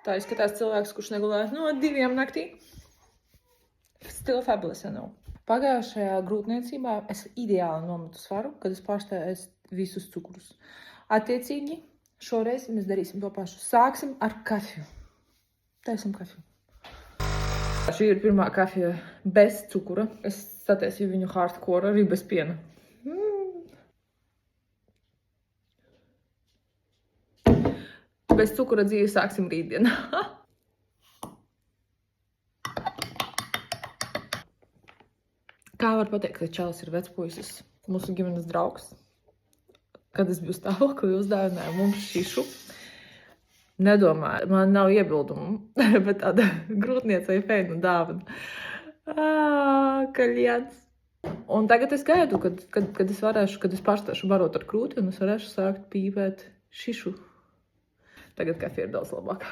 Tā izskatās cilvēks, kurš negulēs no 2 naktī. Still fabulous, ja nav. Pagājušajā grūtniecībā es ideāli nometu svaru, kad es pārstāju ēst visus cukurus. Attiecīgi, šoreiz mēs darīsim to pašu. Sāksim ar kafiju. Taisim kafiju. Šī ir pirmā kafija bez cukura. Es sataisīju viņu hardcore, arī bez piena. Bez cukura dzīvi sāksim rītdien. Kā var pateikt, ka Čalis ir vecpuisis, mūsu ģimenes draugs? Kad es biju stāvoklī, uzdāvināju mums šišu. Nedomāju, man nav iebildumu, bet tāda grūtniecei feina dāvana. Kaļians. Un tagad es gaidu, kad es pārstāšu barot ar krūti un es varēšu sākt pīpēt šišu. Tagad kafija ir daudz labāka.